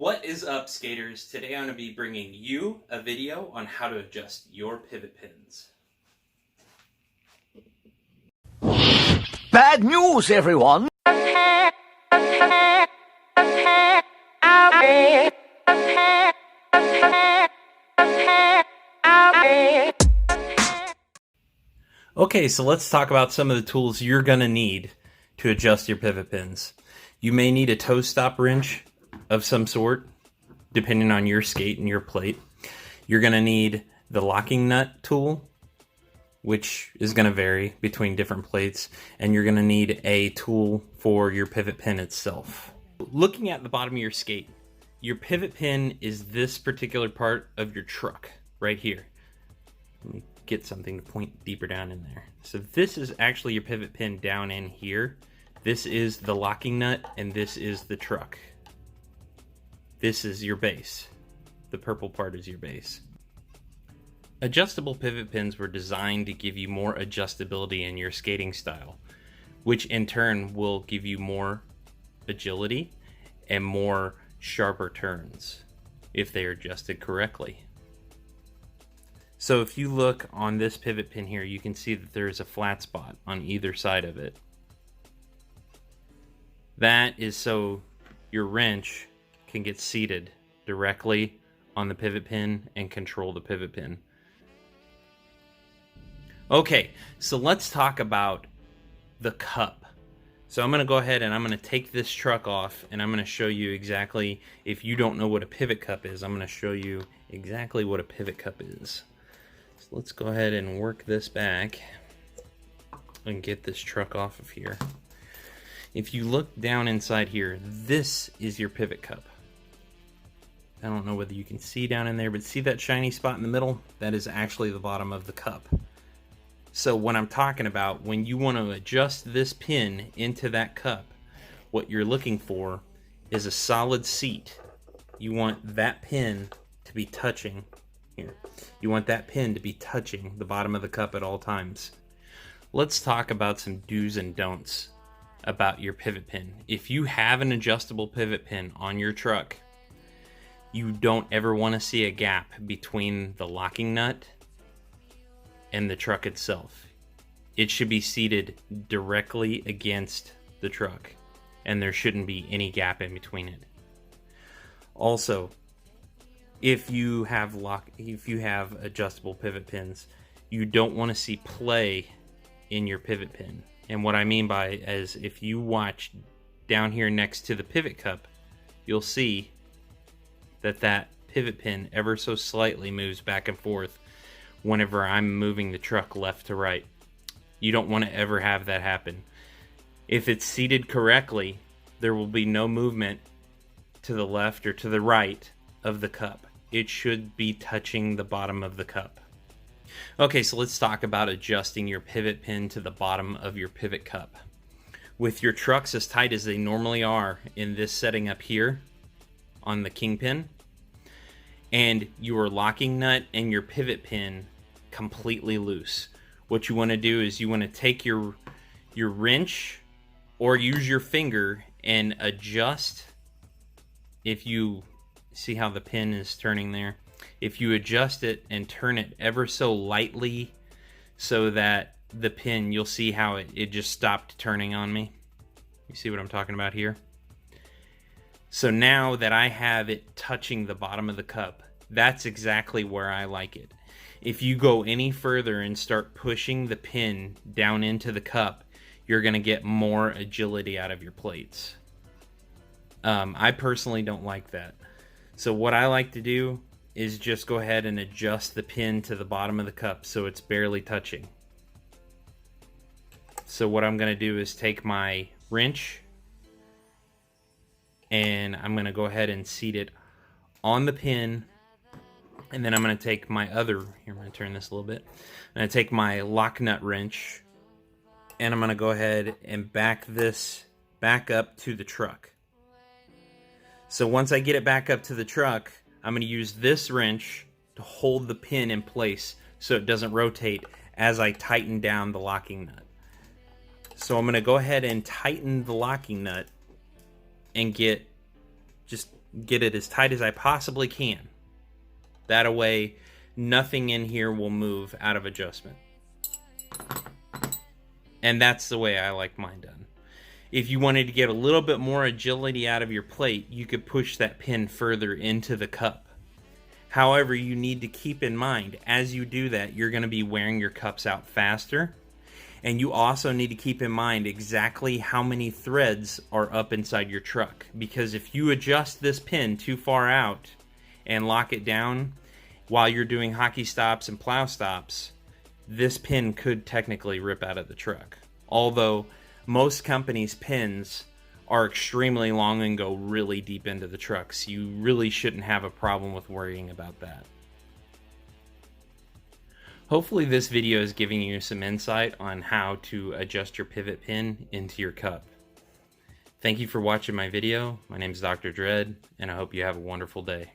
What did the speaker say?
What is up, skaters? Today I'm going to be bringing you a video on how to adjust your pivot pins. Bad news, everyone! Okay, so let's talk about some of the tools you're going to need to adjust your pivot pins. You may need a toe stop wrench of some sort, depending on your skate and your plate. You're going to need the locking nut tool, which is going to vary between different plates, and you're going to need a tool for your pivot pin itself. Looking at the bottom of your skate, your pivot pin is this particular part of your truck right here. Let me get something to point deeper down in there. So this is actually your pivot pin down in here. This is the locking nut, and this is the truck. This is your base. The purple part is your base. Adjustable pivot pins were designed to give you more adjustability in your skating style, which in turn will give you more agility and more sharper turns if they are adjusted correctly. So if you look on this pivot pin here, you can see that there is a flat spot on either side of it. That is so your wrench can get seated directly on the pivot pin and control the pivot pin. Okay, so let's talk about the cup. So I'm going to go ahead and I'm going to take this truck off, and I'm going to show you exactly, if you don't know what a pivot cup is, I'm going to show you exactly what a pivot cup is. So let's go ahead and work this back and get this truck off of here. If you look down inside here, this is your pivot cup. I don't know whether you can see down in there, but see that shiny spot in the middle? That is actually the bottom of the cup. So what I'm talking about, when you want to adjust this pin into that cup, what you're looking for is a solid seat. You want that pin to be touching here. You want that pin to be touching the bottom of the cup at all times. Let's talk about some do's and don'ts about your pivot pin. If you have an adjustable pivot pin on your truck, you don't ever want to see a gap between the locking nut and the truck itself. It should be seated directly against the truck, and there shouldn't be any gap in between it. Also, if you have adjustable pivot pins, you don't want to see play in your pivot pin. And what I mean by is, if you watch down here next to the pivot cup, you'll see that pivot pin ever so slightly moves back and forth whenever I'm moving the truck left to right. You don't want to ever have that happen. If it's seated correctly, there will be no movement to the left or to the right of the cup. It should be touching the bottom of the cup. Okay, so let's talk about adjusting your pivot pin to the bottom of your pivot cup. With your trucks as tight as they normally are in this setting up here on the kingpin, and your locking nut and your pivot pin completely loose, what you want to do is you want to take your wrench or use your finger and adjust. If you see how the pin is turning there, if you adjust it and turn it ever so lightly so that the pin, you'll see how it just stopped turning on me. You see what I'm talking about here? So now that I have it touching the bottom of the cup, that's exactly where I like it. If you go any further and start pushing the pin down into the cup, you're going to get more agility out of your plates. I personally don't like that. So what I like to do is just go ahead and adjust the pin to the bottom of the cup so it's barely touching. So what I'm going to do is take my wrench, and I'm going to go ahead and seat it on the pin, and then I'm going to take my other, here I'm going to turn this a little bit, I'm going to take my lock nut wrench, and I'm going to go ahead and back this back up to the truck. So once I get it back up to the truck, I'm going to use this wrench to hold the pin in place so it doesn't rotate as I tighten down the locking nut. So I'm going to go ahead and tighten the locking nut and get just get it as tight as I possibly can. That way, nothing in here will move out of adjustment. And that's the way I like mine done. If you wanted to get a little bit more agility out of your plate, you could push that pin further into the cup. However, you need to keep in mind, as you do that, you're going to be wearing your cups out faster. And you also need to keep in mind exactly how many threads are up inside your truck. Because if you adjust this pin too far out and lock it down while you're doing hockey stops and plow stops, this pin could technically rip out of the truck. Although most companies' pins are extremely long and go really deep into the trucks. You really shouldn't have a problem with worrying about that. Hopefully this video is giving you some insight on how to adjust your pivot pin into your cup. Thank you for watching my video. My name is Dr. Dread, and I hope you have a wonderful day.